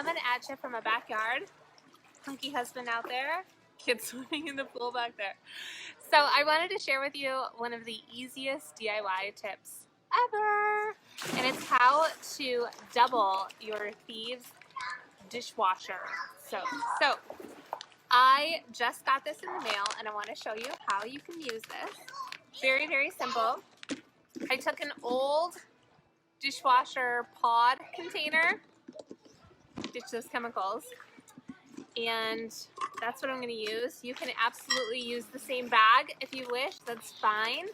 coming at you from a backyard. Hunky husband out there, kids swimming in the pool back there. So I wanted to share with you one of the easiest DIY tips ever, and it's how to double your Thieves dishwasher soap. So I just got this in the mail, and I want to show you how you can use this. Very, very simple. I took an old dishwasher pod container, ditch those chemicals, and that's what I'm going to use. You can absolutely use the same bag if you wish, that's fine.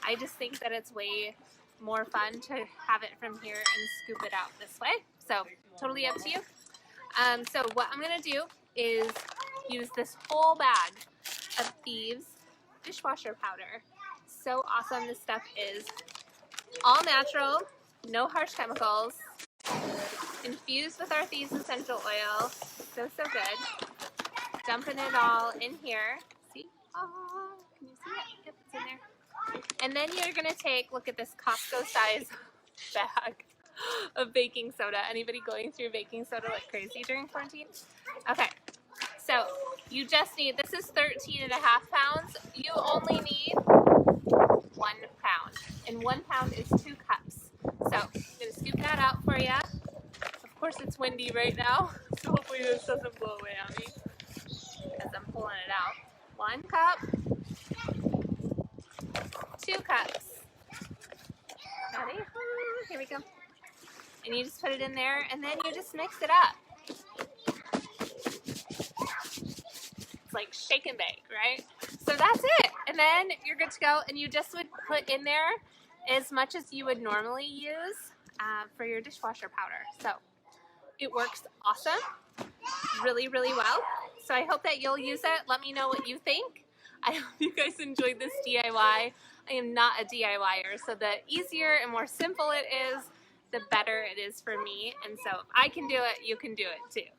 I just think that it's way more fun to have it from here and scoop it out this way, so totally up to you. So what I'm going to do is use this whole bag of Thieves dishwasher powder. So awesome. This stuff is all natural, no harsh chemicals, infused with our Thieves essential oil. So good. Dumping it all in here. See? Oh, can you see it? Yep, it's in there. And then you're going to take, look at this Costco size bag of baking soda. Anybody going through baking soda like crazy during quarantine? Okay. So you just need, this is 13.5 pounds. You only need 1 pound. And 1 pound is 2 cups. So I'm going to scoop that out for you. Of course it's windy right now, so hopefully this doesn't blow away on me as I'm pulling it out. 1 cup, 2 cups. Ready? Here we go. And you just put it in there, and then you just mix it up. It's like shake and bake, right? So that's it. And then you're good to go, and you just would put in there as much as you would normally use for your dishwasher powder. So it works awesome, really, really well. So I hope that you'll use it. Let me know what you think. I hope you guys enjoyed this DIY. I am not a DIYer, so the easier and more simple it is, the better it is for me. And so if I can do it, you can do it too.